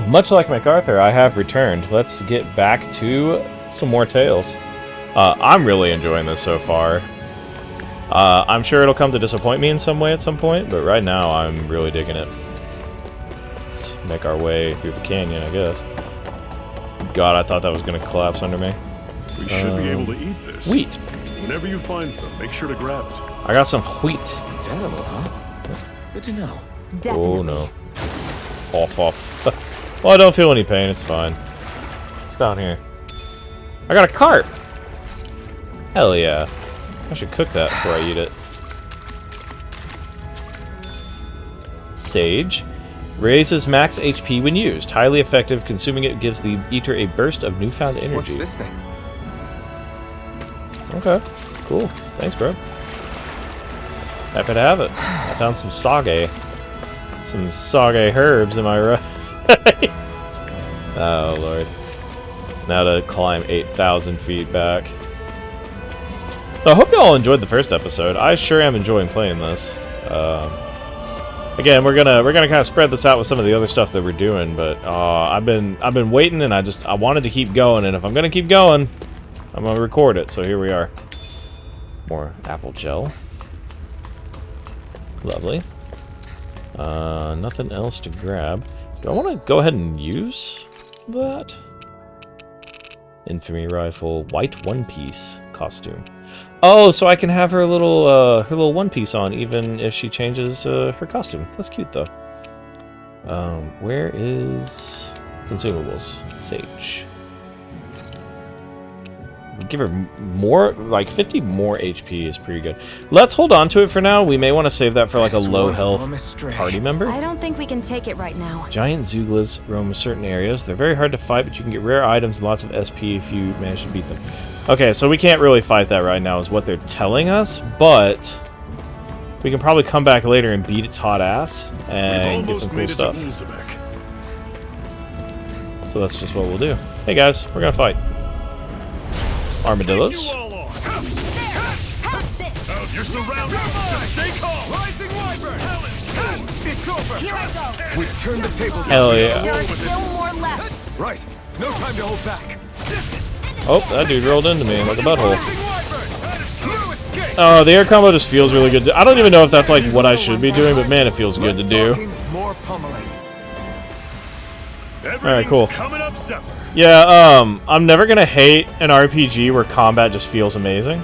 Much like MacArthur, I have returned. Let's get back to some more Tales. I'm really enjoying this so far. I'm sure it'll come to disappoint me in some way at some point, but right now I'm really digging it. Let's make our way through the canyon, I guess. God, I thought that was going to collapse under me. We should be able to eat this. Wheat. Whenever you find some, make sure to grab it. I got some wheat. It's edible, huh? Good to know. Definitely. Oh no. Off. Well, I don't feel any pain, it's fine. It's down here. I got a carp! Hell yeah. I should cook that before I eat it. Sage. Raises max HP when used. Highly effective. Consuming it gives the eater a burst of newfound energy. What's this thing? Okay. Cool. Thanks, bro. Happy to have it. I found some sage. Some sage herbs, am I right? Oh, Lord. Now to climb 8,000 feet back. So I hope you all enjoyed the first episode. I sure am enjoying playing this. Again, we're gonna kind of spread this out with some of the other stuff that we're doing, but I've been waiting, and I wanted to keep going, and if I'm gonna keep going, I'm gonna record it. So here we are. More apple gel. Lovely. Nothing else to grab. Do I want to go ahead and use that? Infamy rifle, white one-piece costume. Oh, so I can have her little one-piece on even if she changes her costume. That's cute though. Where is consumables? Sage. Give her more, like 50 more HP is pretty good. Let's hold on to it for now. We may want to save that for like a low health party member. I don't think we can take it right now. Giant Zooglas roam certain areas. They're very hard to fight, but you can get rare items and lots of SP if you manage to beat them. Okay, so we can't really fight that right now is what they're telling us, but we can probably come back later and beat its hot ass and get some cool stuff. So that's just what we'll do. Hey guys, we're gonna fight. Armadillos. You're surrounded. Stay calm. Rising Wyvern. It's over. Here I go. We've turned the tables. Hell yeah. There are still more left. Right. No time to hold back. Oh, that dude rolled into me like a butthole. Oh, the air combo just feels really good. I don't even know if that's like what I should be doing, but man, it feels good to do. More pummeling. Alright, cool. Coming up separate. Yeah, I'm never gonna hate an RPG where combat just feels amazing.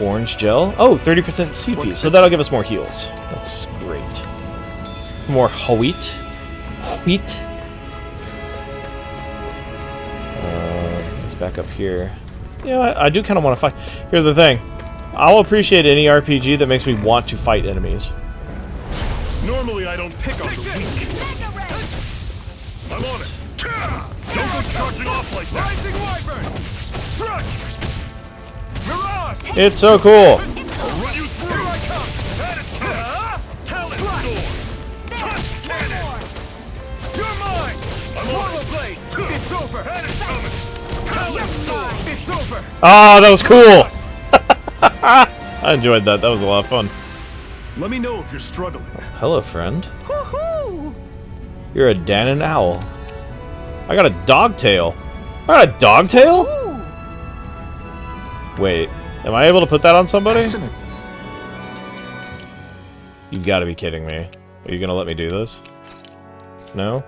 Orange gel. Oh, 30% CP, so that'll give us more heals. That's great. More wheat. Wheat. Let's back up here. Yeah, I do kind of want to fight. Here's the thing. I'll appreciate any RPG that makes me want to fight enemies. Normally I don't pick on the weak. I'm on it. Don't go charging off like that. Rising Wyvern. Strike. Mirage. It's so cool. I'll run you through. Here I come. Talent storm. Touch cannon. You're mine. I'm on the blade. It's over. Talent storm. It's over. Oh, that was cool. I enjoyed that. That was a lot of fun. Let me know if you're struggling. Hello, friend. You're a Danon owl. I got a dogtail. I got a dogtail? Wait, am I able to put that on somebody? You gotta be kidding me. Are you gonna let me do this? No?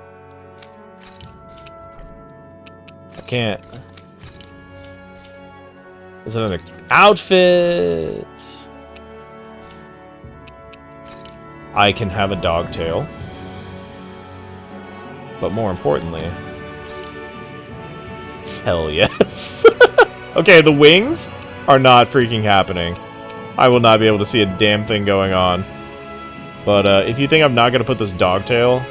I can't. There's another outfits. I can have a dogtail. But more importantly, hell yes. Okay, the wings are not freaking happening. I will not be able to see a damn thing going on. But if you think I'm not going to put this dogtail,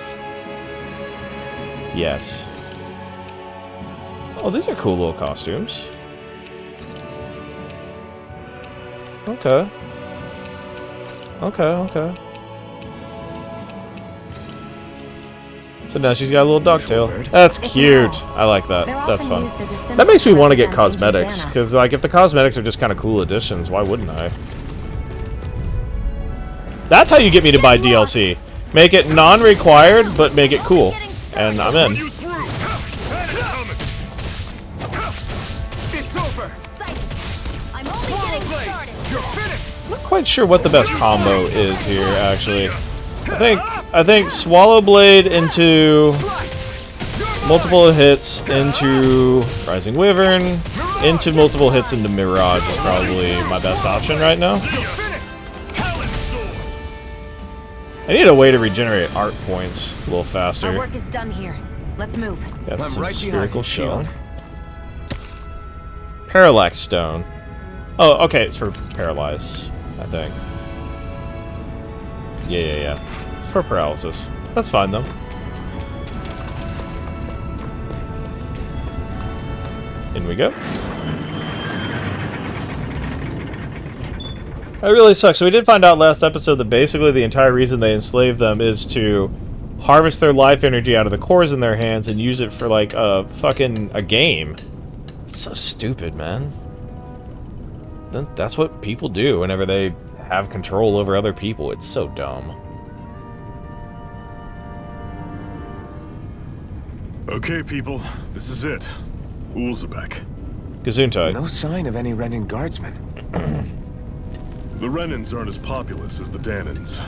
yes. Oh, these are cool little costumes. Okay. Okay. So now she's got a little dogtail. That's cute. I like that. That's fun. That makes me want to get cosmetics, because like if the cosmetics are just kind of cool additions, why wouldn't I? That's how you get me to buy DLC. Make it non-required, but make it cool. And I'm in. You through. Enemy coming. It's over. I'm only getting started. You're finished. Not quite sure what the best combo is here, actually. I think Swallow Blade into multiple hits into Rising Wyvern into multiple hits into Mirage is probably my best option right now. I need a way to regenerate art points a little Our faster. work is done here. Let's move. Got I'm some right behind spherical you, shell. Shion. Parallax Stone. Oh, okay, it's for Paralyze, I think. Yeah. It's for paralysis. That's fine, though. In we go. That really sucks. So we did find out last episode that basically the entire reason they enslave them is to harvest their life energy out of the cores in their hands and use it for, like, a game. It's so stupid, man. That's what people do whenever they have control over other people. It's so dumb. Okay, people, this is it. Ulzebek. Gesundheit. No sign of any Renin guardsmen. The Renans aren't as populous as the Danans.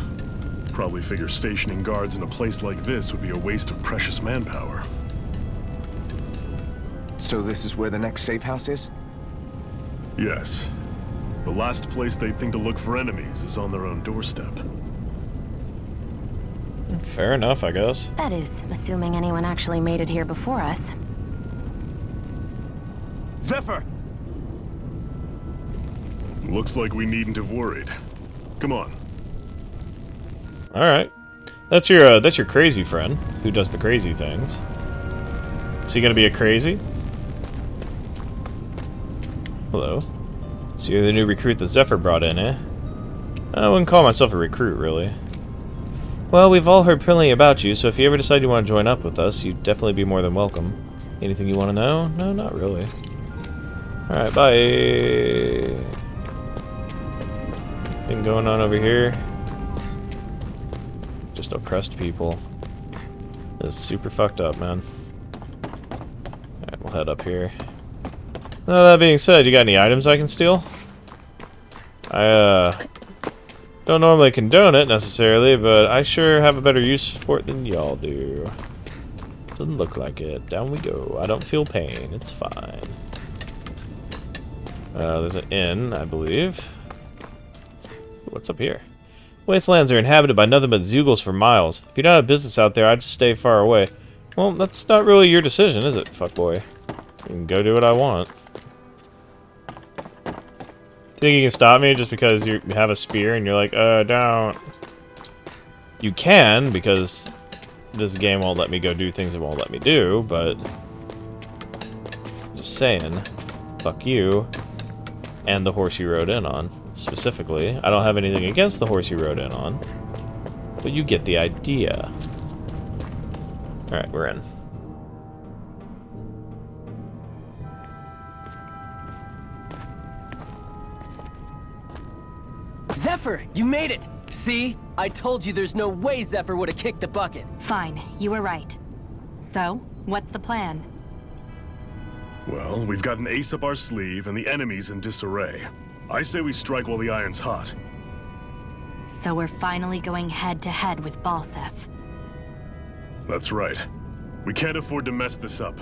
Probably figure stationing guards in a place like this would be a waste of precious manpower. So this is where the next safe house is? Yes. The last place they'd think to look for enemies is on their own doorstep. Fair enough, I guess. That is, assuming anyone actually made it here before us. Zephyr! Looks like we needn't have worried. Come on. All right, that's your crazy friend who does the crazy things. Is he gonna be a crazy? Hello. So you're the new recruit that Zephyr brought in, eh? I wouldn't call myself a recruit, really. Well, we've all heard plenty about you, so if you ever decide you want to join up with us, you'd definitely be more than welcome. Anything you want to know? No, not really. Alright, bye. Thing going on over here? Just oppressed people. This is super fucked up, man. Alright, we'll head up here. Now, that being said, you got any items I can steal? I, don't normally condone it, necessarily, but I sure have a better use for it than y'all do. Doesn't look like it. Down we go. I don't feel pain. It's fine. There's an inn, I believe. What's up here? Wastelands are inhabited by nothing but Zeugles for miles. If you don't have business out there, I'd just stay far away. Well, that's not really your decision, is it, fuckboy? You can go do what I want. Think you can stop me just because you have a spear and you're like, don't. You can, because this game won't let me go do things it won't let me do, but just saying, fuck you and the horse you rode in on. Specifically, I don't have anything against the horse you rode in on, but you get the idea. Alright, we're in. Zephyr, you made it! See? I told you there's no way Zephyr would have kicked the bucket. Fine, you were right. So, what's the plan? Well, we've got an ace up our sleeve and the enemy's in disarray. I say we strike while the iron's hot. So we're finally going head-to-head with Balsef. That's right. We can't afford to mess this up.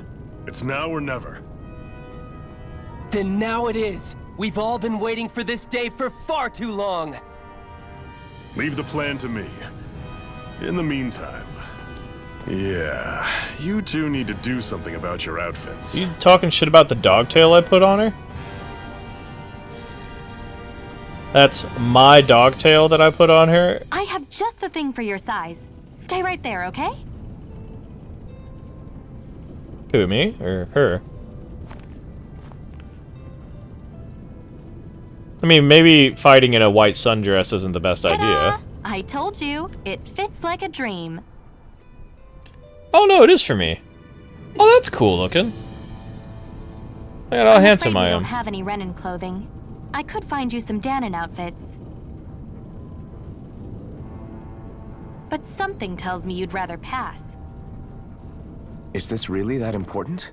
It's now or never. Then now it is! We've all been waiting for this day for far too long! Leave the plan to me. In the meantime... Yeah, you two need to do something about your outfits. You talking shit about the dogtail I put on her? That's my dogtail that I put on her? I have just the thing for your size. Stay right there, okay? Who, me? Or her? I mean, maybe fighting in a white sundress isn't the best Ta-da! idea. I told you, it fits like a dream. Oh no, it is for me. Oh, that's cool looking. Look at how handsome I I am. don't have any Renin clothing. I could find you some Danon outfits. but something tells me you'd rather pass. Is this really that important?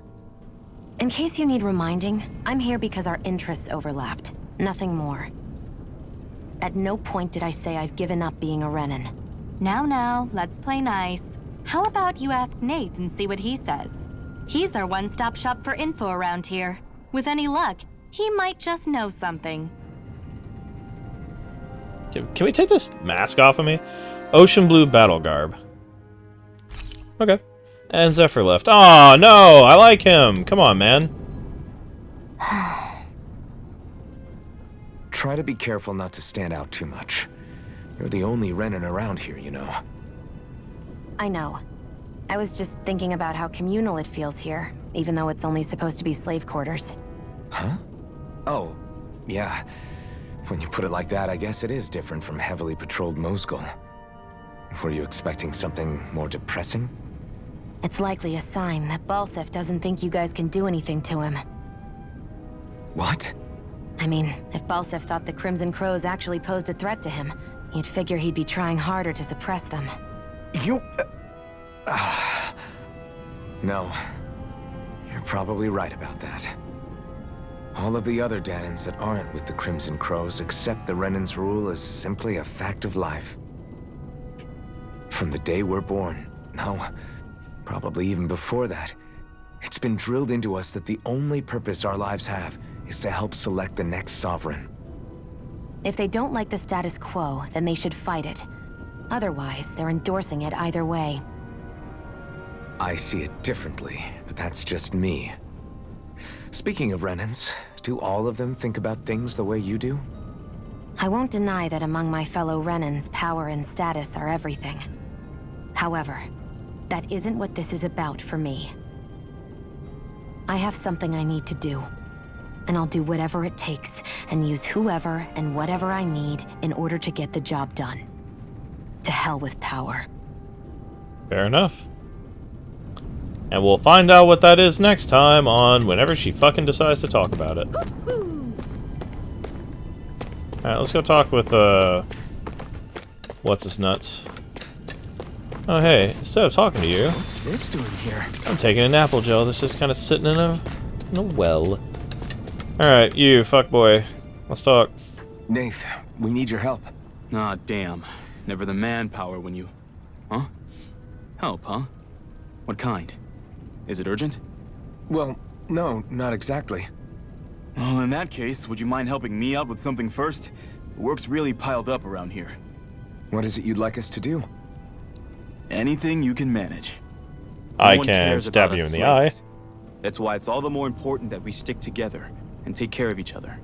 In case you need reminding, I'm here because our interests overlapped. Nothing more. At no point did I say I've given up being a Renin. Now, let's play nice. How about you ask Nath and see what he says? He's our one-stop shop for info around here. With any luck, he might just know something. Can we take this mask off of me? Ocean blue battle garb. Okay. And Zephyr left. Oh no, I like him. Come on, man. Try to be careful not to stand out too much. You're the only Renin around here, you know. I know. I was just thinking about how communal it feels here, even though it's only supposed to be slave quarters. Huh? Oh, yeah. When you put it like that, I guess it is different from heavily patrolled Mosgul. Were you expecting something more depressing? It's likely a sign that Balsef doesn't think you guys can do anything to him. What? I mean, if Balsef thought the Crimson Crows actually posed a threat to him, you'd figure he'd be trying harder to suppress them. You... No. You're probably right about that. All of the other Danins that aren't with the Crimson Crows accept the Renin's rule as simply a fact of life. From the day we're born, no, probably even before that, it's been drilled into us that the only purpose our lives have is to help select the next sovereign. If they don't like the status quo, then they should fight it. Otherwise, they're endorsing it either way. I see it differently, but that's just me. Speaking of Renins, do all of them think about things the way you do? I won't deny that among my fellow Renins, power and status are everything. However, that isn't what this is about for me. I have something I need to do, and I'll do whatever it takes, and use whoever and whatever I need in order to get the job done. To hell with power. Fair enough. And we'll find out what that is next time on whenever she fucking decides to talk about it. Alright, let's go talk with, what's his nuts? Oh, hey, instead of talking to you, What's this doing here? I'm taking an apple gel that's just kind of sitting in a well. Alright, you, fuckboy. Let's talk. Nath, we need your help. Ah, damn. Never the manpower when you... Huh? Help, huh? What kind? Is it urgent? Well, no, not exactly. Well, in that case, would you mind helping me out with something first? The work's really piled up around here. What is it you'd like us to do? Anything you can manage. I No one can cares stab about you us in the eye. slaves. That's why it's all the more important that we stick together and take care of each other.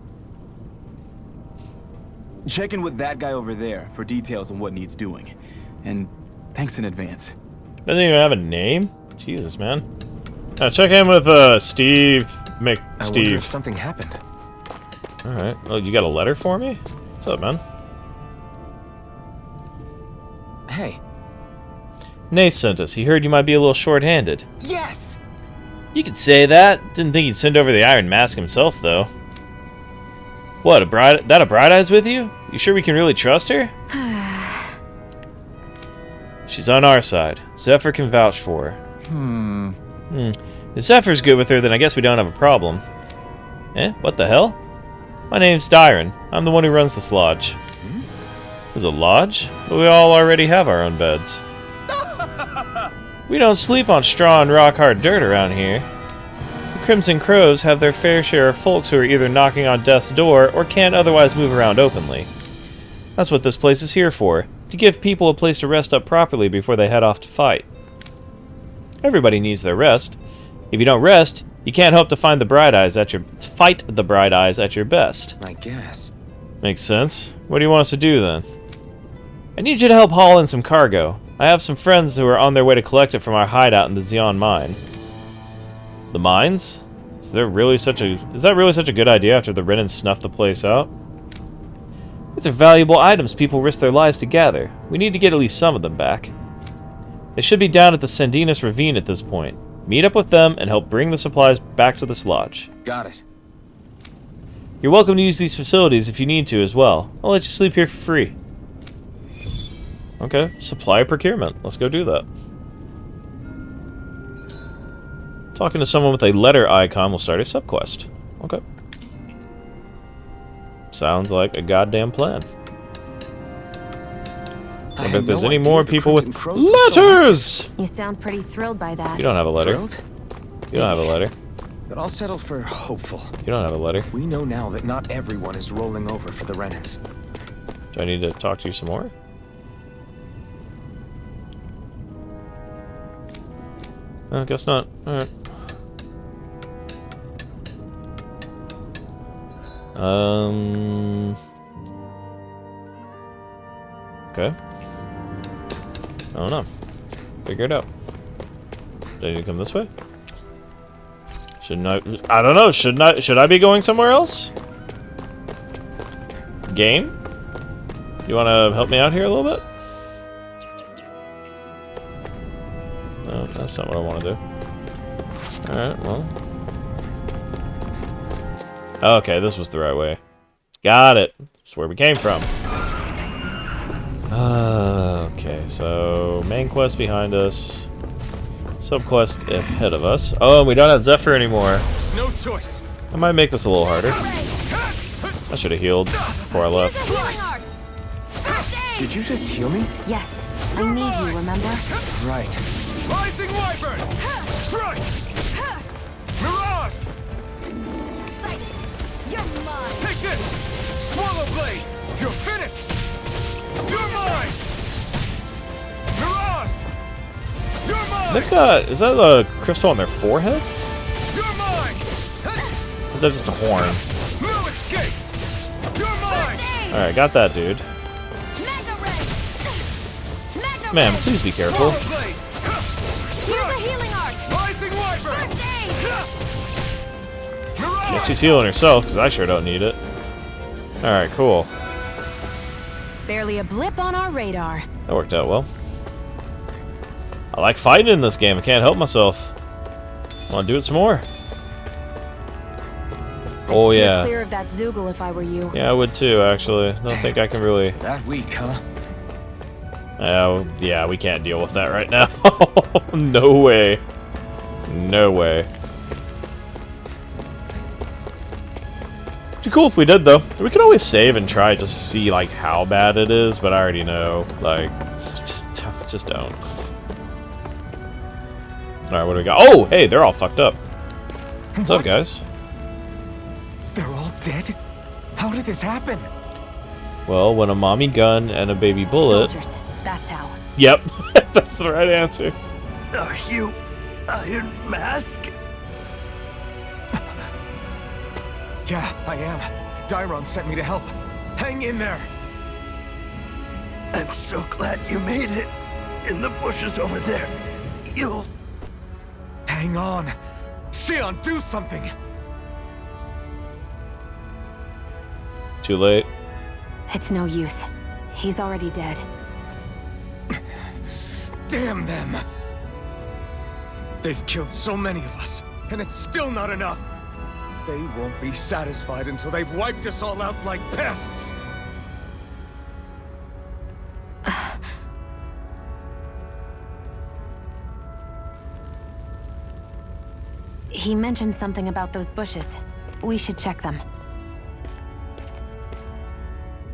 Check in with that guy over there for details on what needs doing. And thanks in advance. Doesn't even have a name? Jesus, man. Check in with, Steve I wonder if Steve. something happened. Alright. Oh, you got a letter for me? What's up, man? Hey. Nath sent us. He heard you might be a little short-handed. Yes! You could say that. Didn't think he'd send over the Iron Mask himself, though. What, a Bright Eye's with you? You sure we can really trust her? She's on our side. Zephyr can vouch for her. If Zephyr's good with her, then I guess we don't have a problem. Eh? What the hell? My name's Dyron. I'm the one who runs this lodge. There's a lodge? But we all already have our own beds. We don't sleep on straw and rock-hard dirt around here. The Crimson Crows have their fair share of folks who are either knocking on death's door or can't otherwise move around openly. That's what this place is here for, to give people a place to rest up properly before they head off to fight. Everybody needs their rest. If you don't rest, you can't hope to fight the Bright Eyes at your best. I guess. Makes sense. What do you want us to do then? I need you to help haul in some cargo. I have some friends who are on their way to collect it from our hideout in the Xion mine. The mines? Is that really such a good idea after the Renin snuffed the place out? These are valuable items people risk their lives to gather. We need to get at least some of them back. They should be down at the Sandinus Ravine at this point. Meet up with them and help bring the supplies back to this lodge. Got it. You're welcome to use these facilities if you need to as well. I'll let you sleep here for free. Okay, supply procurement. Let's go do that. Talking to someone with a letter icon will start a subquest. Okay. Sounds like a goddamn plan. I wonder if there's any more people with letters! You sound pretty thrilled by that. You don't have a letter. Thrilled? You don't have a letter. But I'll settle for hopeful. You don't have a letter. We know now that not everyone is rolling over for the Renans. Do I need to talk to you some more? I guess not. Alright. Okay. I don't know. Figure it out. Do I need to come this way? Shouldn't I don't know. Should I be going somewhere else? Game? You want to help me out here a little bit? No, that's not what I want to do. Alright, well. Okay, this was the right way. Got it. That's where we came from. Okay, so main quest behind us. Subquest ahead of us. Oh, and we don't have Zephyr anymore. No choice. I might make this a little harder. I should have healed before I left. Did you just heal me? Yes, I need you, remember? Right. Rising Wyvern! Strike! Mirage! You're mine. Take this! Swallow Blade! You're finished! You're mine! Mirage! You're mine! They've got... Is that a crystal on their forehead? You're mine! Or is that just a horn? No escape! You're mine! Alright, got that dude. Mega Ray. Mega Man, Ray. please be careful. Swallow Blade! Use the healing arc. Rising Wyvern! First aid. Mirage! Yeah, she's healing herself, because I sure don't need it. Alright, cool. Barely a blip on our radar. That worked out well. I like fighting in this game. I can't help myself. Want to do it some more? Oh, I'd steer yeah. clear of that Zoogle if I were you. Yeah, I would too, actually. Don't think I can really... That weak, huh? Yeah, we can't deal with that right now. No way. No way. Be cool if we did, though. We could always save and try just to see, like, how bad it is, but I already know. Like, just don't. Alright, what do we got? Oh, hey, they're all fucked up. What's up, guys? They're all dead? How did this happen? Well, when a mommy gun and a baby bullet... Soldiers, that's how. Yep, that's the right answer. Are you Iron Mask? Yeah, I am. Dairon sent me to help. Hang in there. I'm so glad you made it. In the bushes over there. You'll... Hang on. Xion, do something. Too late. It's no use. He's already dead. Damn them. They've killed so many of us, and it's still not enough. They won't be satisfied until they've wiped us all out like pests. He mentioned something about those bushes. We should check them.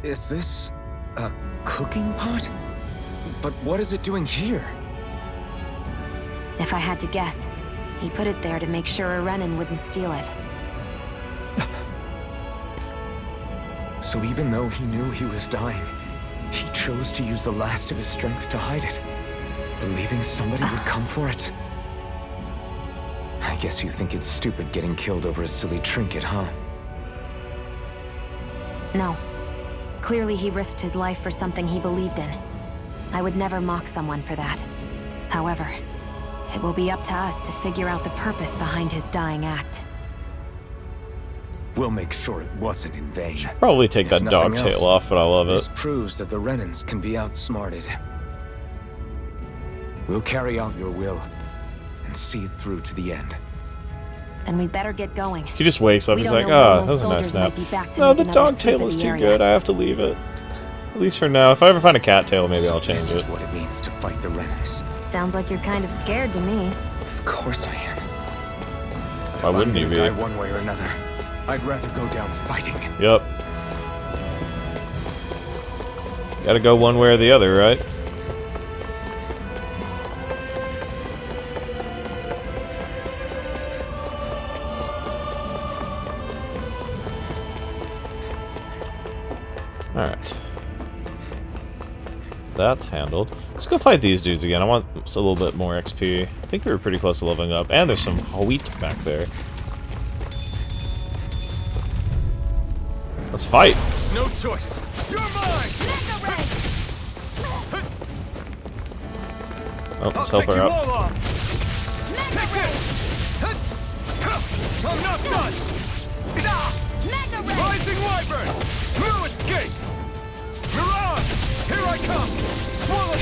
Is this a cooking pot? But what is it doing here? If I had to guess, he put it there to make sure a Renan wouldn't steal it. So even though he knew he was dying, he chose to use the last of his strength to hide it, believing somebody would come for it. I guess you think it's stupid getting killed over a silly trinket, huh? No. Clearly he risked his life for something he believed in. I would never mock someone for that. However, it will be up to us to figure out the purpose behind his dying act. We'll make sure it wasn't in vain. Probably take If that dog nothing else, tail off, but I love This it. proves that the Renans can be outsmarted. We'll carry out your will and see it through to the end. Then we'd better get going. He just wakes up, We he's don't like, know when ah, those that was a nice soldiers nap. might be back to No, make the another dog sweep tail of is the too area. good, I have to leave it. At least for now. If I ever find a cattail, maybe I'll change This it. is what it means to fight the Renans. Sounds like you're kind of scared to me. Of course I am. Why wouldn't you be? Die one way or another, I'd rather go down fighting. Yep. Gotta go one way or the other, right? Alright. That's handled. Let's go fight these dudes again. I want a little bit more XP. I think we were pretty close to leveling up. And there's some wheat back there. Let's fight. No choice. You're mine. Mega Ray! Oh, let's I'll help take her you out. all on. Mega Take Ray! this. I'm not done. Mega Ray! Rising Wyvern. New escape. Mirage. Here I come. Swallow.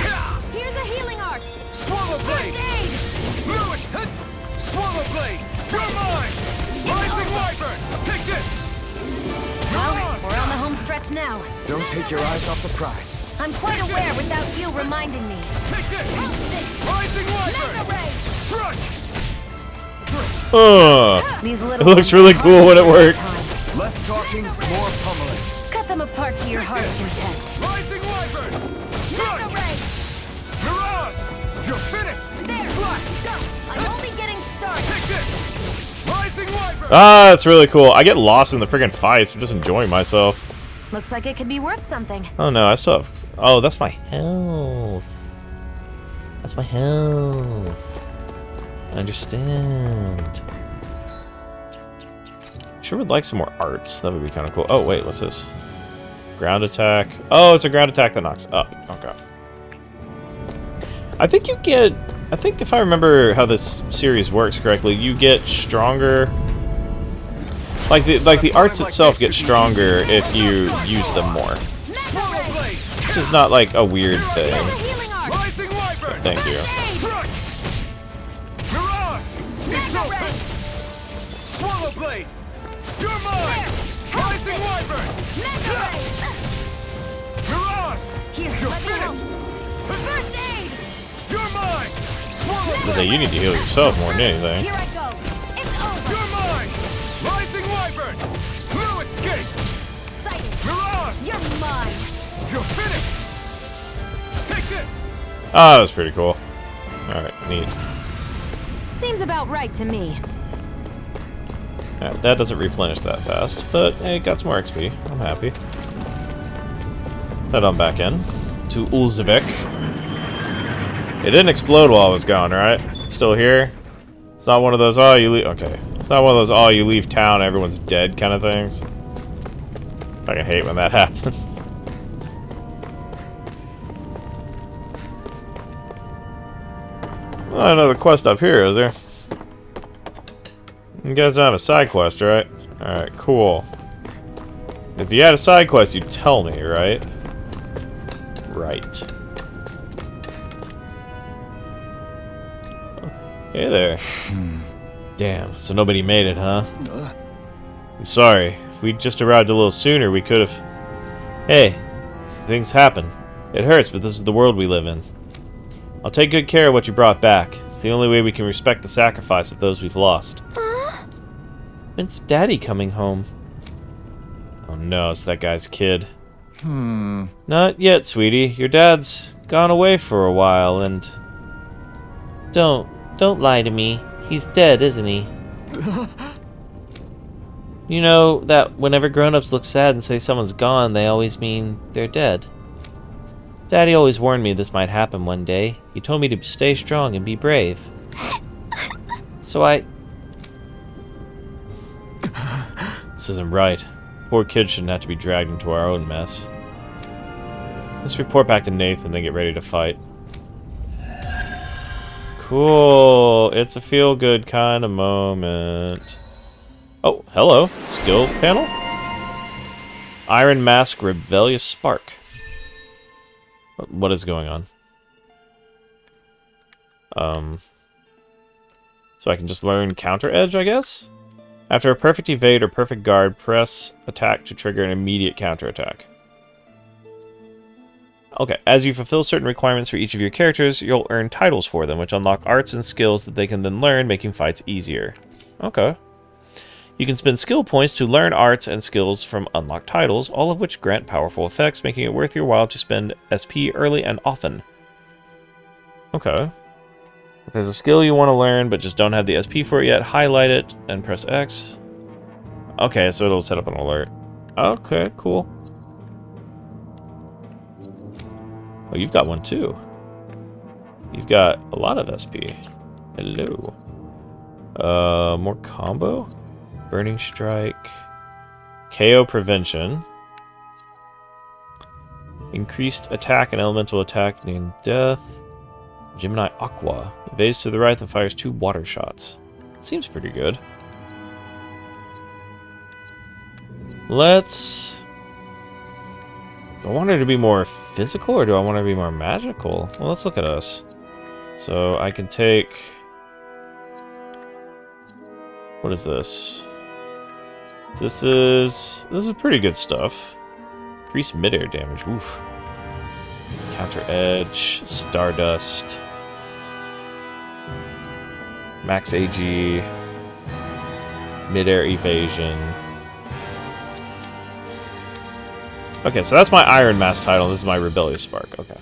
Here's a healing arc! Swallow blade. First aid! New Swallow blade. You're mine. Rising Wyvern. Take this. Well, we're on the home stretch now. Don't take your eyes off the prize. I'm quite aware without you reminding me. Take this. Rising Mega Wyvern. Ray! Struck. Ugh. These It little looks really cool when it works. Less talking, more pummeling. Cut them apart to your heart's content. Rising Wyvern. Mega Strike. Ray! Mirage. You're finished. There! Go! I'm only getting started! Take this. Rising Wyvern. Ah, that's really cool. I get lost in the friggin' fights. I'm just enjoying myself. Looks like it could be worth something. Oh no, I still have... Oh, that's my health. That's my health. I understand. Sure would like some more arts. That would be kind of cool. Oh, wait, what's this? Ground attack. Oh, it's a ground attack that knocks up. Okay. I think you get... I think if I remember how this series works correctly, you get stronger... Like the arts itself get stronger if you use them more. Mega Ray! Which is not like a weird Here's a thing. healing arc! Rising Wyvern. Thank you. Struck. Mirage. It's Mega over. Ray! Swallow blade. You're mine. Rising Wyvern. Mega Ray! Mirage. Here, You're let me help! finished. First aid! You're mine. Swallow I blade. say you need to heal yourself more than anything. Here I go! It's over! You're mine. Rising Wyvern. New escape. Sighted! Mirage. You're mine! You're finished. Take this. Ah, that was pretty cool. Alright, neat. Seems about right to me. Yeah, that doesn't replenish that fast, but hey, it got some more XP. I'm happy. Let's head on back in to Ulzebek. It didn't explode while I was gone, right? It's still here. It's not one of those, oh, you leave... Okay. It's not one of those, oh, you leave town, everyone's dead kind of things. I fucking hate when that happens. Oh, another quest up here, is there? You guys don't have a side quest, right? Alright, cool. If you had a side quest, you'd tell me, right? Right. Hey there. Damn, so nobody made it, huh? I'm sorry. If we'd just arrived a little sooner, we could have... Hey, things happen. It hurts, but this is the world we live in. I'll take good care of what you brought back. It's the only way we can respect the sacrifice of those we've lost. When's Daddy coming home? Oh no, it's that guy's kid. Not yet, sweetie. Your dad's gone away for a while, and... Don't lie to me. He's dead, isn't he? You know that whenever grown-ups look sad and say someone's gone, they always mean they're dead. Daddy always warned me this might happen one day. He told me to stay strong and be brave. So This isn't right. Poor kids shouldn't have to be dragged into our own mess. Let's report back to Nathan and then get ready to fight. Cool. It's a feel-good kind of moment. Oh, hello. Skill panel? Iron Mask Rebellious Spark. What is going on? So I can just learn Counter Edge, I guess? After a perfect evade or perfect guard, press attack to trigger an immediate counter attack. Okay, as you fulfill certain requirements for each of your characters, you'll earn titles for them, which unlock arts and skills that they can then learn, making fights easier. Okay. You can spend skill points to learn arts and skills from unlocked titles, all of which grant powerful effects, making it worth your while to spend SP early and often. Okay. If there's a skill you want to learn but just don't have the SP for it yet, highlight it and press X. Okay, so it'll set up an alert. Okay, cool. Oh, you've got one too. You've got a lot of SP. Hello. More combo? Burning Strike. KO Prevention. Increased attack and elemental attack named Death. Gemini Aqua. Evades to the right and fires 2 water shots. Seems pretty good. Let's... Do I want her to be more physical or do I want her to be more magical? Well, let's look at us. So I can take... What is this? This is pretty good stuff. Increase midair damage. Oof. Counter Edge. Stardust. Max AG. Midair evasion. Okay, so that's my Iron Mask title. This is my Rebellious Spark. Okay.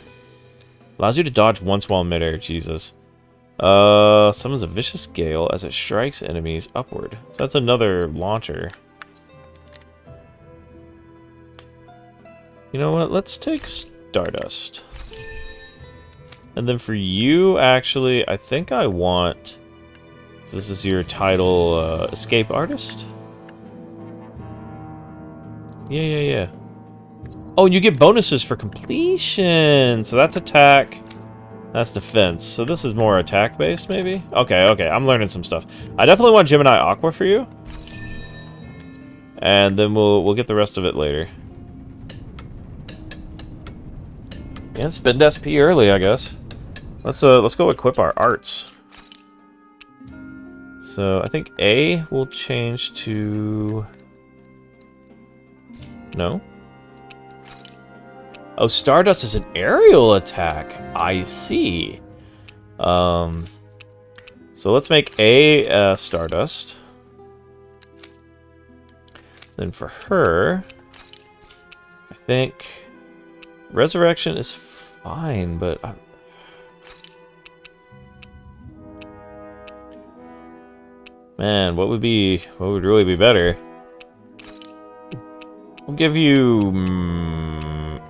Allows you to dodge once while midair. Jesus. Summons a Vicious Gale as it strikes enemies upward. So that's another launcher. You know what? Let's take Stardust. And then for you, actually, I think I want... So this is your title, Escape Artist? Yeah. Oh, and you get bonuses for completion. So that's attack. That's defense. So this is more attack-based, maybe? Okay. I'm learning some stuff. I definitely want Gemini Aqua for you. And then we'll get the rest of it later. And spend SP early, I guess. Let's go equip our arts. So I think A will change to... No? Oh, Stardust is an aerial attack. I see. So let's make A Stardust. Then for her, I think Resurrection is fine, but man, what would really be better? We'll give you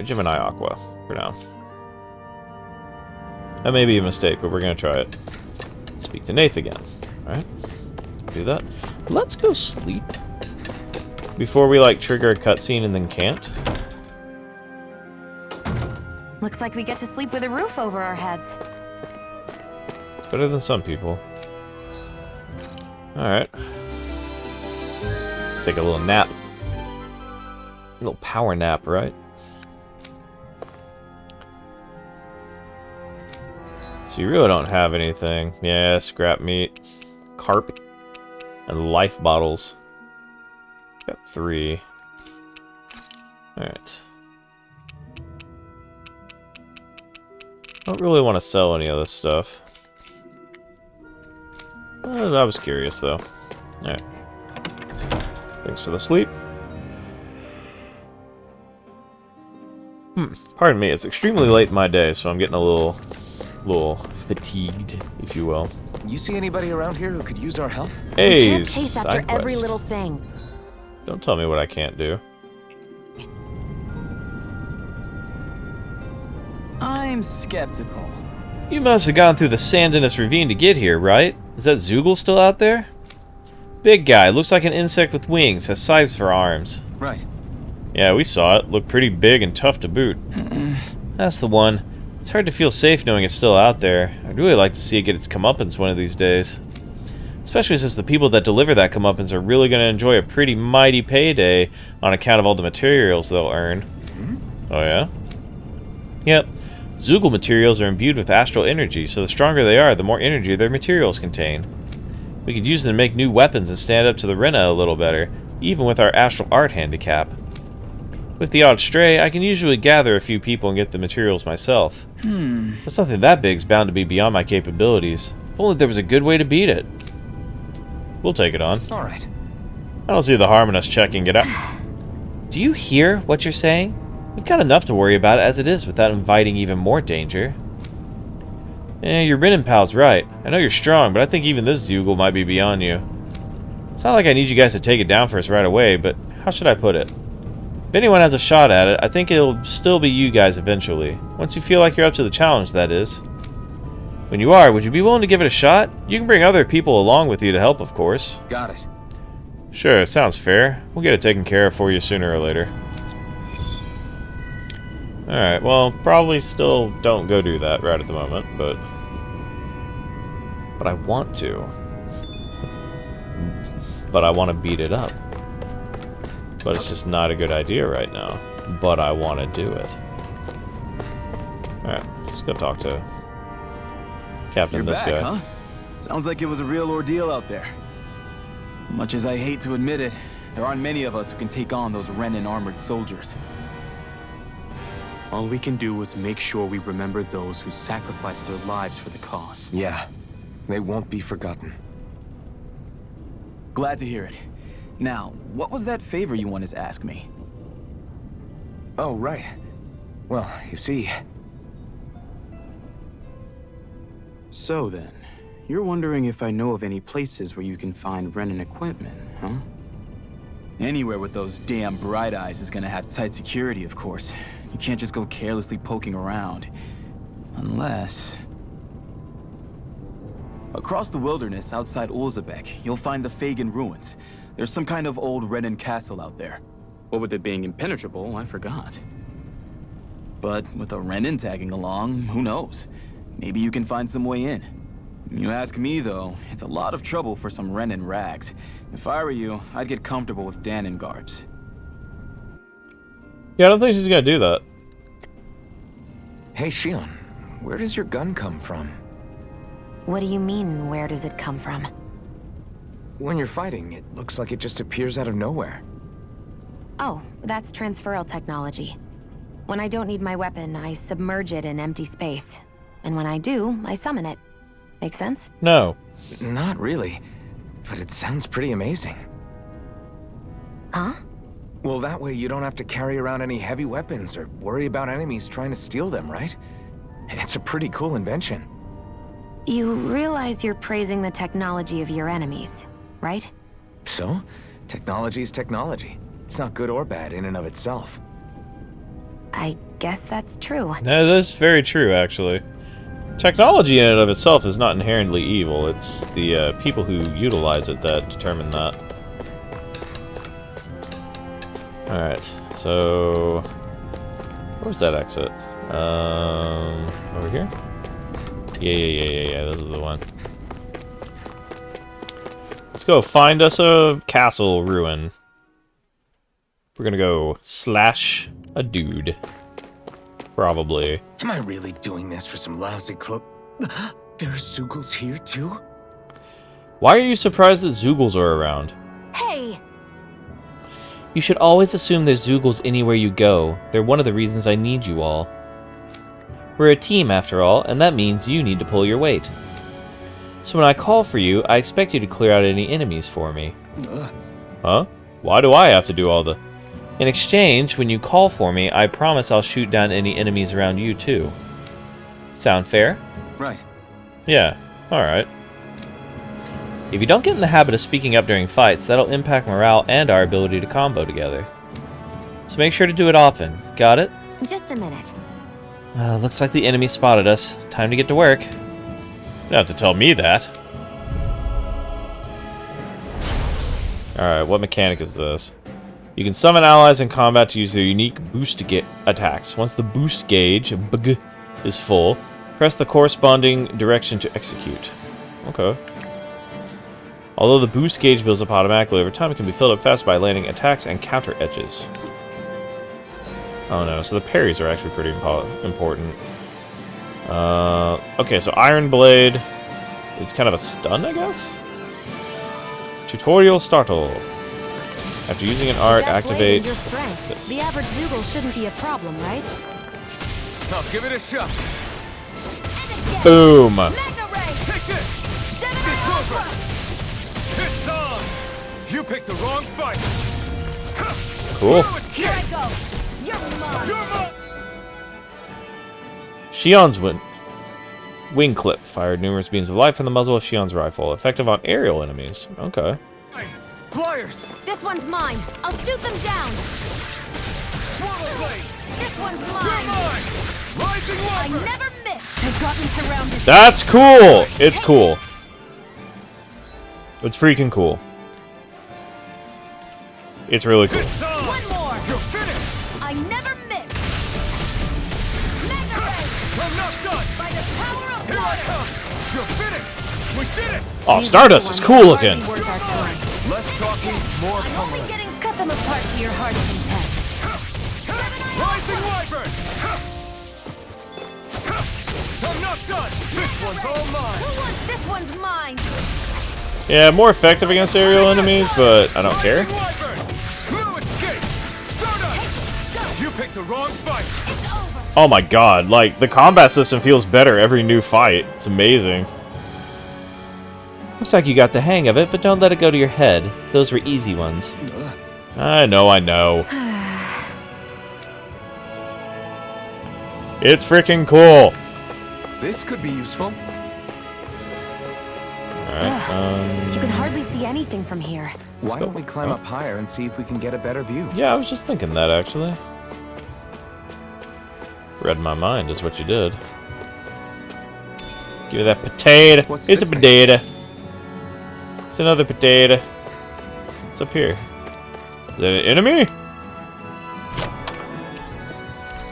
Gemini Aqua for now. That may be a mistake, but we're gonna try it. Speak to Nath again. Alright. Do that. Let's go sleep. Before we, like, trigger a cutscene and then can't. Looks like we get to sleep with a roof over our heads. It's better than some people. Alright. Take a little nap. A little power nap, right? So you really don't have anything. Yeah, scrap meat, carp, and life bottles. Got 3. Alright. Don't really want to sell any of this stuff. I was curious, though. Alright. Thanks for the sleep. Pardon me, it's extremely late in my day, so I'm getting a little fatigued, if you will. You see anybody around here who could use our help? Hey, We can't chase after side every quest. little thing. Don't tell me what I can't do. I'm skeptical. You must have gone through the Sandinus Ravine to get here, right? Is that Zoogle still out there? Big guy, looks like an insect with wings, has size for arms. Right. Yeah, we saw it. Looked pretty big and tough to boot. That's the one. It's hard to feel safe knowing it's still out there. I'd really like to see it get its comeuppance one of these days. Especially since the people that deliver that comeuppance are really going to enjoy a pretty mighty payday on account of all the materials they'll earn. Oh yeah? Yep. Zoogle materials are imbued with astral energy, so the stronger they are, the more energy their materials contain. We could use them to make new weapons and stand up to the Rena a little better, even with our astral art handicap. With the odd stray, I can usually gather a few people and get the materials myself. But something that big's bound to be beyond my capabilities. If only there was a good way to beat it. We'll take it on. All right. I don't see the harm in us checking it out. Do you hear what you're saying? We've got enough to worry about as it is without inviting even more danger. Your Renin pal's right. I know you're strong, but I think even this Zoogle might be beyond you. It's not like I need you guys to take it down for us right away, but how should I put it? If anyone has a shot at it, I think it'll still be you guys eventually. Once you feel like you're up to the challenge, that is. When you are, would you be willing to give it a shot? You can bring other people along with you to help, of course. Got it. Sure, sounds fair. We'll get it taken care of for you sooner or later. Alright, well, probably still don't go do that right at the moment, but I want to. But I want to beat it up. But it's just not a good idea right now. But I want to do it. Alright, let's go talk to Captain You're this back, guy. huh? Sounds like it was a real ordeal out there. Much as I hate to admit it, there aren't many of us who can take on those Renin armored soldiers. All we can do is make sure we remember those who sacrificed their lives for the cause. Yeah. They won't be forgotten. Glad to hear it. Now, what was that favor you wanted to ask me? Oh, right. Well, you see... So then, you're wondering if I know of any places where you can find Renin equipment, huh? Anywhere with those damn bright eyes is gonna have tight security, of course. You can't just go carelessly poking around. Unless... Across the wilderness outside Ulzabek, you'll find the Fagin ruins. There's some kind of old Renin castle out there. What with it being impenetrable, I forgot. But with a Renin tagging along, who knows? Maybe you can find some way in. You ask me, though, it's a lot of trouble for some Renin rags. If I were you, I'd get comfortable with Danon garbs. Yeah, I don't think she's gonna do that. Hey, Shion, where does your gun come from? What do you mean, where does it come from? When you're fighting, it looks like it just appears out of nowhere. Oh, that's transferal technology. When I don't need my weapon, I submerge it in empty space. And when I do, I summon it. Make sense? No. Not really, but it sounds pretty amazing. Huh? Well, that way you don't have to carry around any heavy weapons or worry about enemies trying to steal them, right? It's a pretty cool invention. You realize you're praising the technology of your enemies, right? So, technology's technology. It's not good or bad in and of itself. I guess that's true. No, that's very true, actually. Technology in and of itself is not inherently evil. It's the people who utilize it that determine that. Alright, so... where's that exit? Over here? Yeah, this is the one. Let's go find us a castle ruin. We're gonna go slash a dude. Probably. Am I really doing this for some lousy cloak? There's Zoogles here too? Why are you surprised that Zoogles are around? Hey! You should always assume there's Zoogles anywhere you go. They're one of the reasons I need you all. We're a team, after all, and that means you need to pull your weight. So when I call for you, I expect you to clear out any enemies for me. Huh? Why do I have to do all the... In exchange, when you call for me, I promise I'll shoot down any enemies around you, too. Sound fair? Right. Yeah, alright. If you don't get in the habit of speaking up during fights, that'll impact morale and our ability to combo together. So make sure to do it often. Got it? Just a minute. Looks like the enemy spotted us. Time to get to work. You don't have to tell me that. Alright, what mechanic is this? You can summon allies in combat to use their unique boost attacks. Once the boost gauge is full, press the corresponding direction to execute. Okay. Although the boost gauge builds up automatically over time, it can be filled up fast by landing attacks and counter edges. Oh no, so the parries are actually pretty important. Okay, so Iron Blade is kind of a stun, I guess? Tutorial startle. After using an art, With that blade activate and your strength, this. the average Zoogle shouldn't be a problem, right? Now give it a shot. Boom! Mega Ray! Take this! Gemini It's over! Aqua! It's on! You picked the wrong fight! Cool. Here I go! You're mine! You're mine! Shion's wing clip fired numerous beams of light from the muzzle of Shion's rifle, effective on aerial enemies. Okay. Flyers! This one's mine! I'll shoot them down! Swallow blade! This one's You're mine! mine! Rising I Wyvern! never miss! I've gotten surrounded. That's cool! It's cool. It's freaking cool. It's really cool. It's on! One more! You're finished! I never miss! Mega Ray! I'm not done! By the power of Here I water! come! You're finished! We did it! Oh, Stardust is cool looking. Hardly worth our time. Less talking, more I'm only pummeling. getting cut them apart to your heart's content. Rising Wyvern! I'm not done! This one's all mine! Who wants this one's mine? Yeah, more effective against aerial enemies, but I don't care. Rising Wyvern! No escape! Stardust! You picked the wrong fight! It's over! Oh my god, like, the combat system feels better every new fight. It's amazing. Looks like you got the hang of it, but don't let it go to your head. Those were easy ones. I know. It's freaking cool. This could be useful. Alright, You can hardly see anything from here. Why go. don't we climb up higher and see if we can get a better view? yeah, I was just thinking that, actually. Read my mind is what you did. Give me that potato. What's It's a this thing? potato. It's another potato. What's up here? Is that an enemy?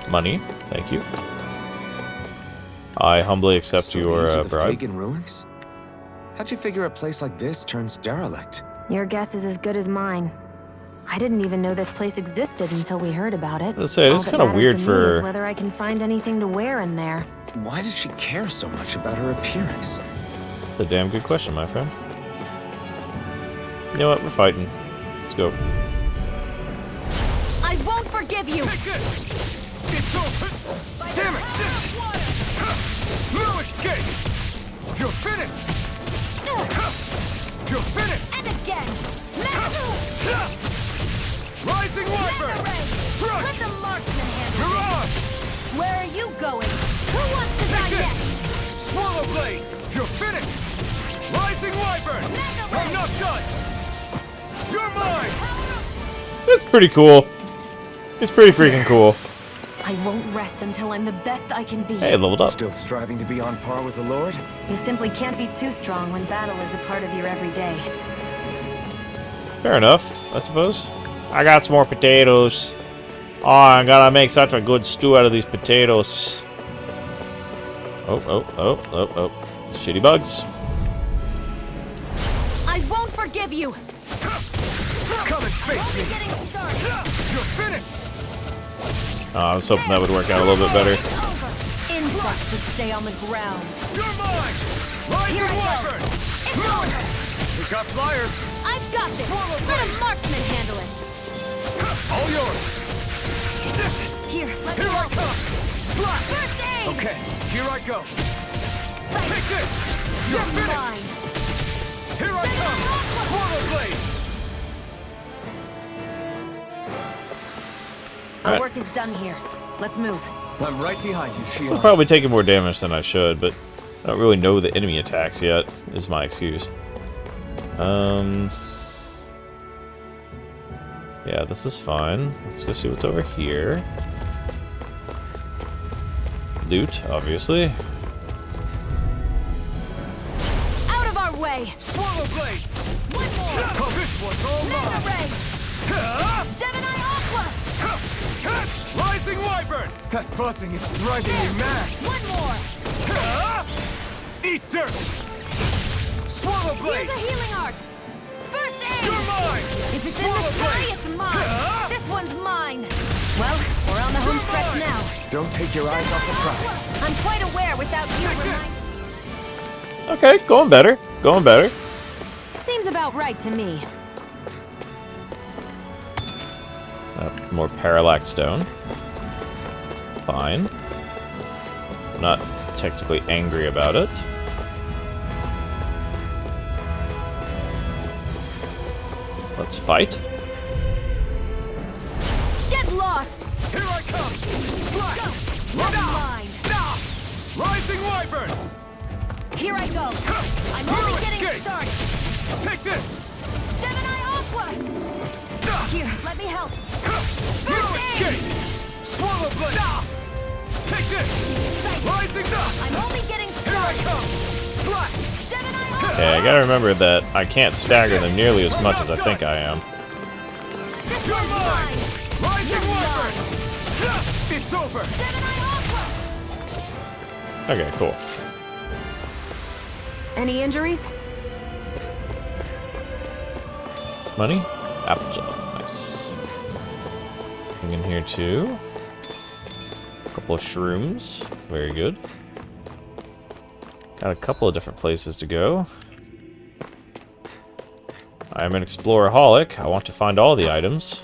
Money. Thank you. I humbly accept So your these are the bribe. Fagin ruins? How'd you figure a place like this turns derelict? Your guess is as good as mine. I didn't even know this place existed until we heard about it. Let's say, it's All that kinda matters weird to me for- is whether I can find anything to wear in there. Why does she care so much about her appearance? That's a damn good question, my friend. You know what? We're fighting. Let's go. I won't forgive you! Take this! It's over! By the Damn it! power of water! No escape! You're finished! You're finished! And again! Mega Rising Wyvern! Ray! Strike! Let the marksman handle You're it! on! Where are you going? Who wants to die Take this! next? Swallow blade! You're finished! Rising Wyvern! Mega Ray! I'm not done! You're mine! It's pretty cool. It's pretty freaking cool. I won't rest until I'm the best I can be. Hey, leveled up. Still striving to be on par with the Lord? You simply can't be too strong when battle is a part of your everyday. Fair enough, I suppose. I got some more potatoes. Oh, I'm gonna make such a good stew out of these potatoes. Oh. Shitty bugs. I won't forgive you! Come and face Only me! getting started! You're finished! Oh, I was hoping that would work out a little bit better. It's over! Insects should stay on the ground. You're mine! Here Rising I go! Wyvern! It's over! We got flyers! I've got this! Let a marksman handle it! All yours! Here, let me Here I help! come! Slap! First aid! Okay, here I go! Sight. Take this! You're You're finished! mine! Here I come! Swallow blade! Our Alright. work is done here. Let's move. I'm right behind you, I'm Shion. probably taking more damage than I should, but I don't really know the enemy attacks yet, is my excuse. Yeah, this is fine. Let's go see what's over here. Loot, obviously. Out of our way! Swallow blade! One more! Oh, this one's all Mega mine! Ray! Gemini Aqua! Rising Wyvern! That buzzing is driving me mad! One more! Eat dirt! Swallow blade! Here's a healing art! First aid! You're mine! If it's in Swallow the sky, blade! it's mine! This one's mine! Well, we're on the home stretch now. Don't take your eyes off the prize. I'm quite aware without you reminding. Okay, going better. Going better. Seems about right to me. More parallax stone. Fine. Not technically angry about it. Let's fight. Get lost! Here I come! Slash! Never mind. Rising Wyvern! Here I go. I'm only getting Escape. started. Take this! Gemini Aqua! Here, let me help. You First aid! escape! Swallow blade! Take this! Rising up! I'm only getting Here I started. come! Slash! Gemini Aqua! Okay, I gotta remember that I can't stagger them nearly as much as I think I am. This You're one's mine! mine. Rising You're Wyvern! mine. It's over! Gemini Aqua! Okay, cool. Any injuries? Money? Apple gel. Nice. Something in here too. A couple of shrooms. Very good. Got a couple of different places to go. I'm an explorer-holic. I want to find all the items.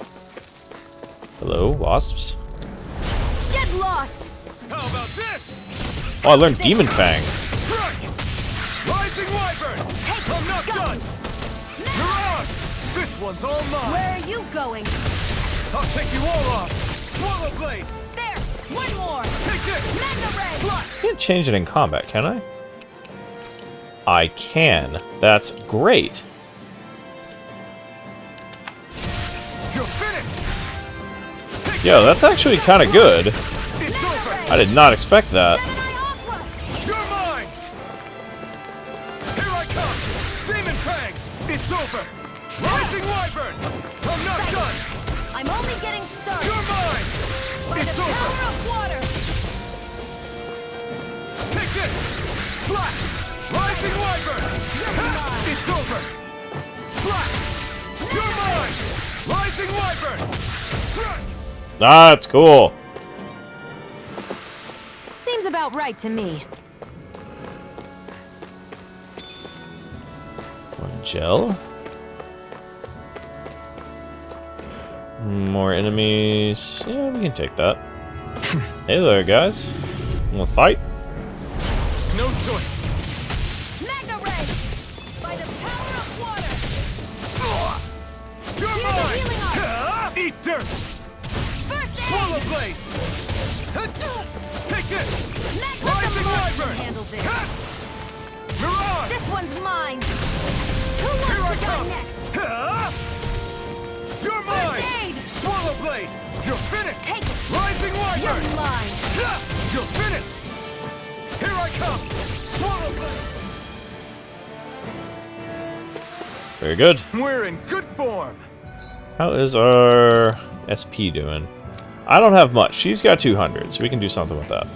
Hello, wasps. Get lost! How about this? Oh, I learned Demon Fang. Strike! Rising Wyvern! Take I'm not done! Mirage! This one's all mine! Where are you going? I'll take you all off! Swallow blade! There! One more! Take this! Mega Ray! Slash! Can't change it in combat, can I? I can. That's great. You're finished! Take Yo, that's actually kind of good. this! It's over! I did not expect that. Gemini Aqua! You're mine! Here I come! Demon Fang! It's over! Rising Wyvern! I'm not done! I'm only getting started. You're mine! By It's the over! power of water! Take this! Slash! Rising Wyvern! It's over! Slash! You're mine! Rising Wyvern! That's cool. Seems about right to me. One gel. More enemies. Yeah, we can take that. Hey there, guys. Wanna fight? No choice! Mega Ray! By the power of water! You're Here's a mine! healing arm. Eat dirt! First Swallow aid! blade! Take this! Let Rising the Lord Wyvern! handle this. Mirage! This one's mine! Who Here I wants to die come! next? You're mine! First aid! Swallow blade! You're finished! Take it! Rising You're Wyvern! mine! You're finished! Here I come! Swallow blade! Very good. We're in good form! How is our SP doing? I don't have much. She's got 200, so we can do something with that.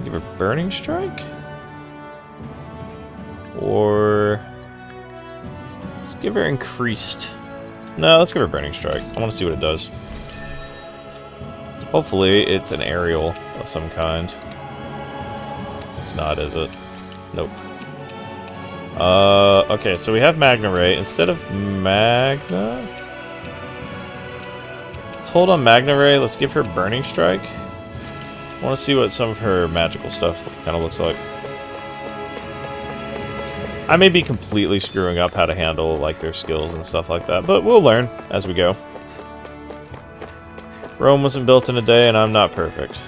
Give her Burning Strike? Or... let's give her Increased. No, let's give her Burning Strike. I want to see what it does. Hopefully, it's an aerial of some kind. It's not, is it? Nope. Okay, so we have Magna Ray. Instead of Magna... let's hold on Magna Ray. Let's give her Burning Strike. I want to see what some of her magical stuff kind of looks like. I may be completely screwing up how to handle like their skills and stuff like that, but we'll learn as we go. Rome wasn't built in a day, and I'm not perfect.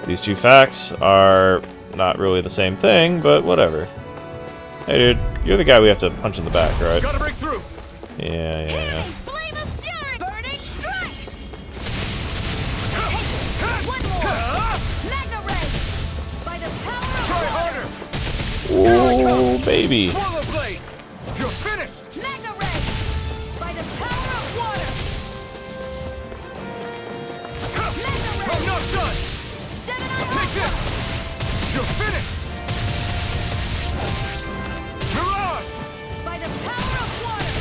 These two facts are not really the same thing, but whatever. Hey, dude, you're the guy we have to punch in the back, right? Gotta break through! Yeah. Flame of fury! Burning strike! Take it! One more! Mega Ray! By the power of Try water! harder! Oh, baby. Swallow blade! You're finished! Mega Ray! By the power of water! Mega Ray! I'm not done! Gemini Take Aqua! this! You're finished! Mirage! By the power of water!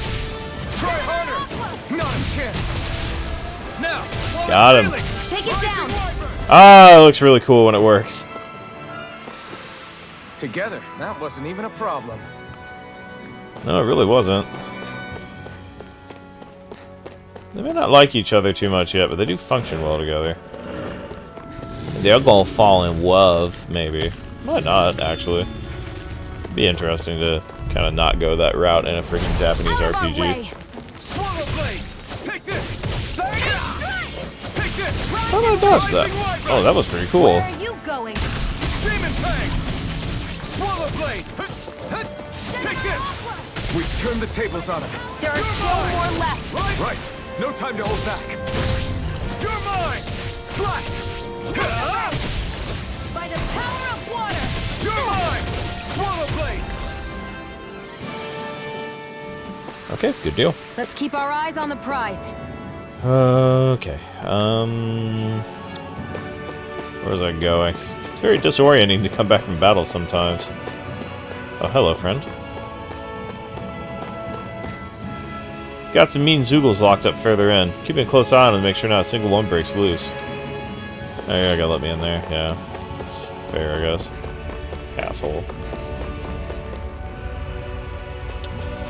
Try harder! Aqua! Not a chance! Now! Got him. Take it down! Ah, it looks really cool when it works. together. That wasn't even a problem. No, it really wasn't. They may not like each other too much yet, but they do function well together. They're gonna fall in love, maybe. Might not, actually. Be interesting to kind of not go that route in a freaking Japanese RPG. Swallow blade! Take this! Take this! How did I dodge that? Oh, that was pretty cool. Where are you going? Demon Fang! Swallow blade! Take this! We turned the tables on him. There are still more left. Right. No time to hold back. You're mine! Slash! By the power of water. You're mine! Swallow blade! Okay, good deal. Let's keep our eyes on the prize. Okay. Where's that going? It's very disorienting to come back from battle sometimes. Oh, hello, friend. Got some mean Zoogles locked up further in. Keeping a close eye on them to make sure not a single one breaks loose. Oh, yeah, gotta let me in there. Yeah, that's fair, I guess. Asshole.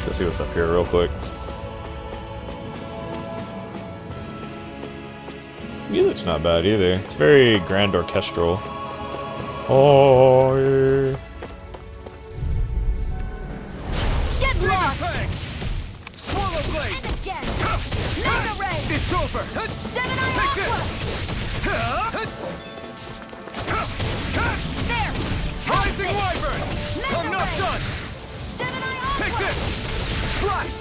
Let's see what's up here real quick. Music's not bad either. It's very grand orchestral. Oh, yeah. Get Demon lost. Fang! Swallow blade! And again. Mega ray. It's over! Gemini Take Aqua. this! There. Rising Wyvern! I'm not ray. done! Gemini Aqua. Take this! Slash!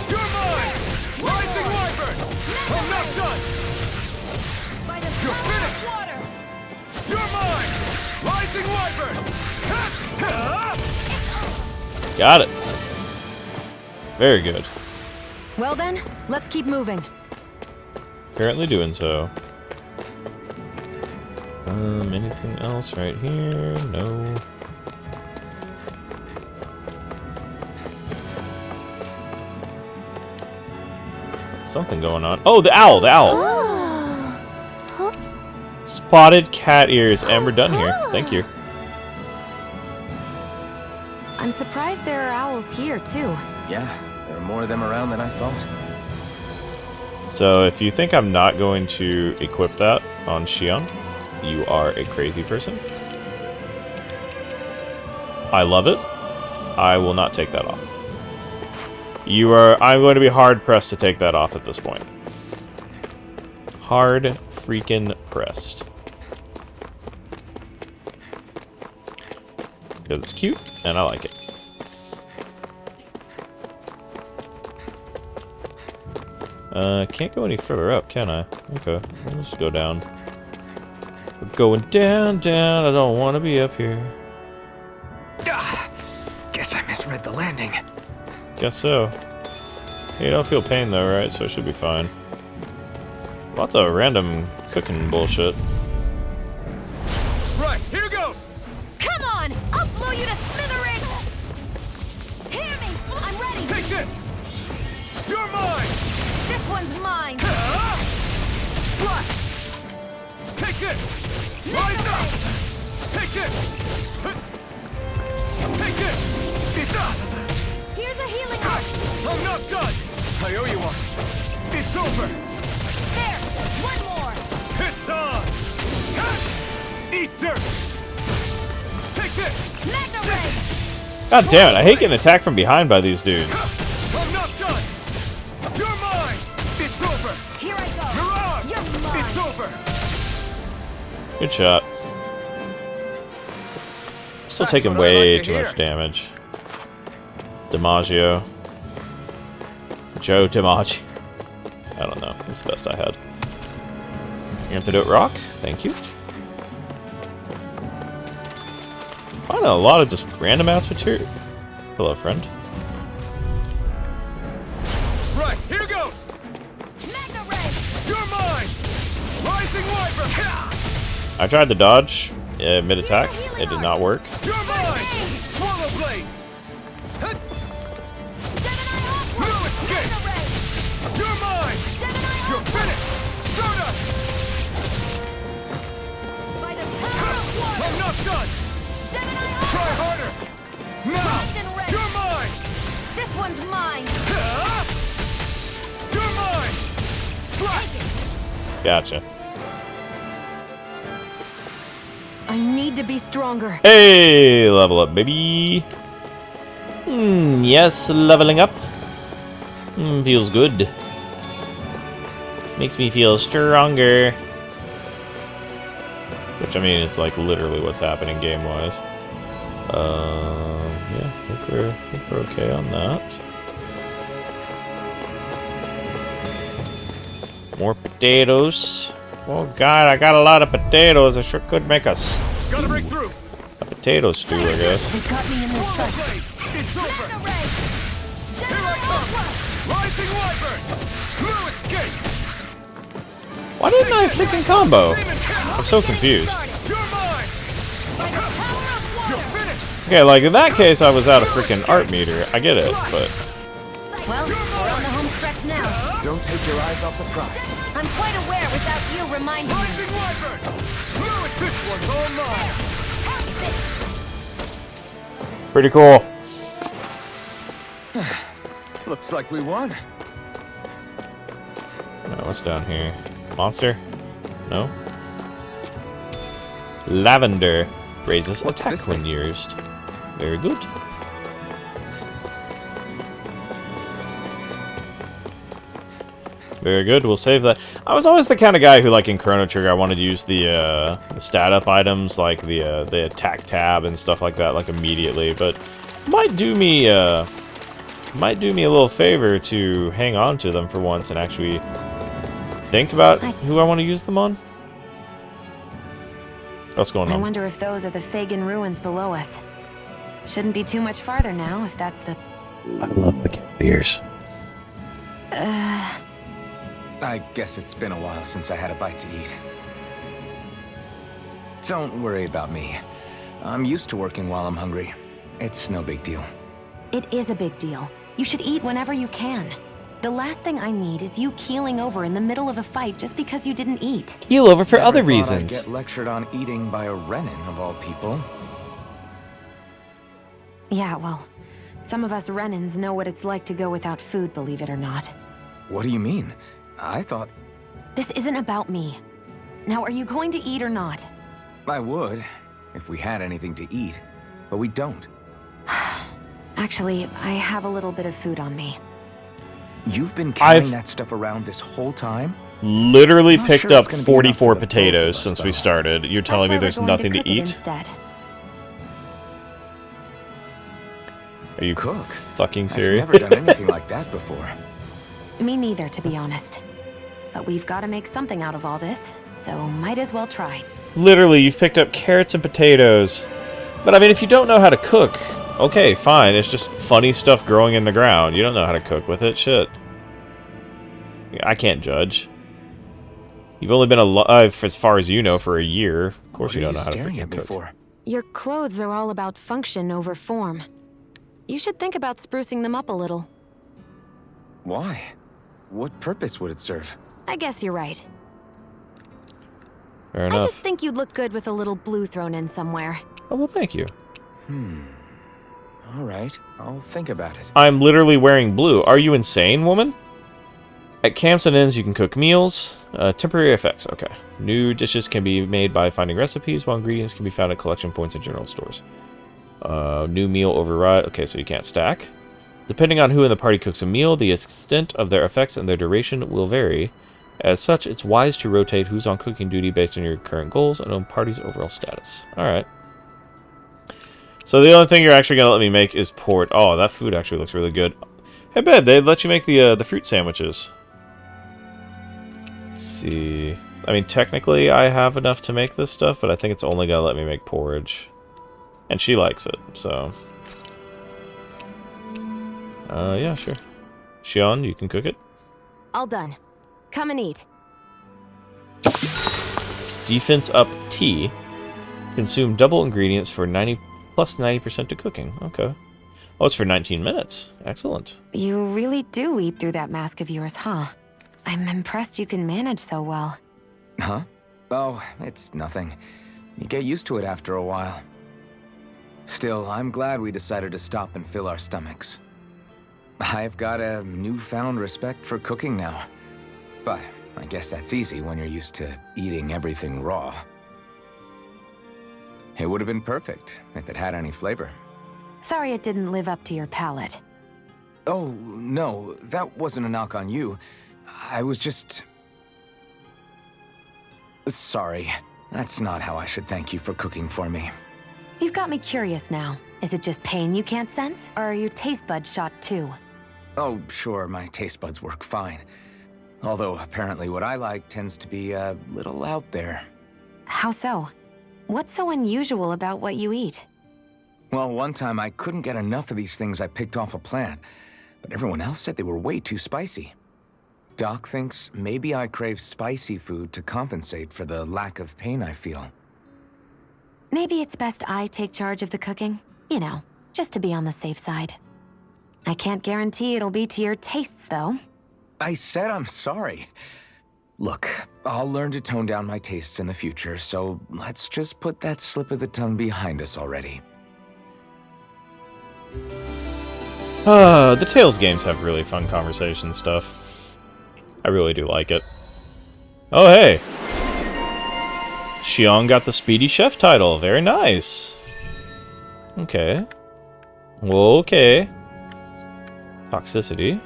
You're mine! Rising Wyvern! I'm not done! By the You're power finished. of water. You're mine! Rising Wyvern! Got it. Very good. Well then, let's keep moving. Currently doing so. Anything else right here? No. Something going on. Oh, the owl! The owl! Spotted cat ears, and we're done here. Thank you. I'm surprised there are owls here, too. Yeah, there are more of them around than I thought. So if you think I'm not going to equip that on Xion, you are a crazy person. I love it. I will not take that off. I'm going to be hard pressed to take that off at this point. Hard freaking pressed. Because it's cute and I like it. Can't go any further up, can I? Okay, we'll just go down. We're going down, down. I don't want to be up here. Guess I misread the landing. Guess so. You don't feel pain though, right? So it should be fine. Lots of random cooking bullshit. Right, here goes! Come on! I'll blow you to smithereens! Hear me! I'm ready! Take this! You're mine! This one's mine! Slash! Take this! Rise up! Take this! Take this! It's up! Here's a healing heart! I'm not done! I owe you one! It's over! There! One more! It's on! Eat dirt! Take this! Mega ray! God damn it, I hate getting attacked from behind by these dudes. I'm not done! You're mine! It's over! Here I go! You're on! You're mine! It's over! Good shot. Still That's taking what I way like to too much hear. damage. DiMaggio. Joe DiMaggio. I don't know. That's the best I had. Antidote Rock. Thank you. Finding a lot of just random ass material. Hello, friend. Right, here goes! Mega ray! You're mine! Rising Wyvern! I tried to dodge mid-attack. It did not work. You're mine! Swallow blade! Gemini Aqua! No escape! Mega ray! You're mine! Gemini You're Aqua! finished! Stardust! By the power of water! I'm not done! Gotcha. I need to be stronger. Hey, level up, baby. Yes, leveling up. Feels good. Makes me feel stronger. Which, I mean, is like literally what's happening game-wise. Yeah, I think we're okay on that. More potatoes. Oh god, I got a lot of potatoes. I sure could make a Gotta break through. potato stew, I guess. They got me in this Swallow fight. blade. It's over. Here I come. Rising wyvern. Through escape. Why didn't I freaking combo? I'm so confused. You're mine. You're finished. Okay, like in that case, I was out of freaking art meter. I get it, but Well, we're on the home stretch now. Don't take your eyes off the prize. I'm quite aware without you reminding me. Rising wyvern. Through it. This one's all mine. pretty cool. Looks like we won. What's down here? Monster? No. Lavender raises What's attack this when thing? used. Very good. Very good. We'll save that. I was always the kind of guy who, like in Chrono Trigger, I wanted to use the stat up items, like the attack tab and stuff like that, like immediately. But might do me a little favor to hang on to them for once and actually think about who I want to use them on. What's going I on? wonder if those are the Fagin ruins below us. Shouldn't be too much farther now, if that's the... I love the beers. I guess it's been a while since I had a bite to eat. Don't worry about me. I'm used to working while I'm hungry. It's no big deal. It is a big deal. You should eat whenever you can. The last thing I need is you keeling over in the middle of a fight just because you didn't eat. Heal over for Never other thought reasons. I'd get lectured on eating by a Renin, of all people. Yeah, well, some of us Renins know what it's like to go without food, believe it or not. What do you mean? I thought This isn't about me. Now, are you going to eat or not? I would, if we had anything to eat, but we don't. Actually, I have a little bit of food on me. You've been carrying I've- that stuff around this whole time? Literally Not picked sure up it's gonna be enough 44 for the both of potatoes us, since we though. started. You're telling me That's there's why we're going nothing to cook it eat? instead. Are you Cook? fucking I've serious? never done anything like that before. Me neither, to be honest. But we've got to make something out of all this, so might as well try. Literally, you've picked up carrots and potatoes. But I mean, if you don't know how to cook, okay, fine. It's just funny stuff growing in the ground. You don't know how to cook with it. Shit. I can't judge. You've only been alive, as far as you know, for a year. Of course, you don't know how to staring at freaking me cook. for? Your clothes are all about function over form. You should think about sprucing them up a little. Why? What purpose would it serve? I guess you're right. Fair I enough. just think you'd look good with a little blue thrown in somewhere. Oh, well, thank you. All right, I'll think about it. I'm literally wearing blue. Are you insane, woman? At camps and inns, you can cook meals. Temporary effects. Okay. New dishes can be made by finding recipes, while ingredients can be found at collection points in general stores. New meal override. Okay, so you can't stack. Depending on who in the party cooks a meal, the extent of their effects and their duration will vary. As such, it's wise to rotate who's on cooking duty based on your current goals and on party's overall status. Alright. So the only thing you're actually going to let me make is port. Oh, that food actually looks really good. Hey, babe, they let you make the fruit sandwiches. Let's see. I mean, technically, I have enough to make this stuff, but I think it's only going to let me make porridge. And she likes it, so... yeah, sure. Shion, you can cook it. All done. Come and eat. Defense up T. Consume double ingredients for 90 plus 90% to cooking. Okay. Oh, it's for 19 minutes. Excellent. You really do eat through that mask of yours, huh? I'm impressed you can manage so well. Huh? Oh, it's nothing. You get used to it after a while. Still, I'm glad we decided to stop and fill our stomachs. I've got a newfound respect for cooking now. But I guess that's easy when you're used to eating everything raw. It would have been perfect if it had any flavor. Sorry it didn't live up to your palate. Oh, no, that wasn't a knock on you. I was just... Sorry. That's not how I should thank you for cooking for me. You've got me curious now. Is it just pain you can't sense, or are your taste buds shot too? Oh, sure, my taste buds work fine. Although, apparently what I like tends to be a little out there. How so? What's so unusual about what you eat? Well, one time I couldn't get enough of these things I picked off a plant, but everyone else said they were way too spicy. Doc thinks maybe I crave spicy food to compensate for the lack of pain I feel. Maybe it's best I take charge of the cooking. You know, just to be on the safe side. I can't guarantee it'll be to your tastes, though. I said I'm sorry. Look, I'll learn to tone down my tastes in the future, so let's just put that slip of the tongue behind us already. The Tales games have really fun conversation stuff. I really do like it. Oh, hey! Xiong got the Speedy Chef title. Very nice. Okay. Okay. Toxicity.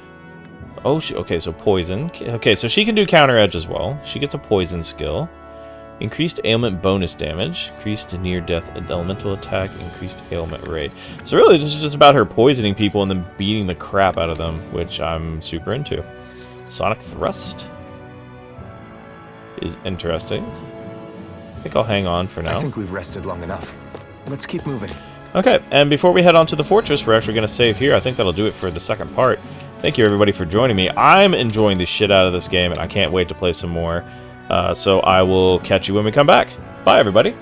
Oh, okay, so poison. Okay, so she can do counter edge as well. She gets a poison skill. Increased ailment bonus damage. Increased near-death elemental attack. Increased ailment rate. So really, this is just about her poisoning people and then beating the crap out of them, which I'm super into. Sonic Thrust is interesting. I think I'll hang on for now. I think we've rested long enough. Let's keep moving. Okay, and before we head on to the fortress, we're actually going to save here. I think that'll do it for the second part. Thank you, everybody, for joining me. I'm enjoying the shit out of this game, and I can't wait to play some more. So I will catch you when we come back. Bye, everybody.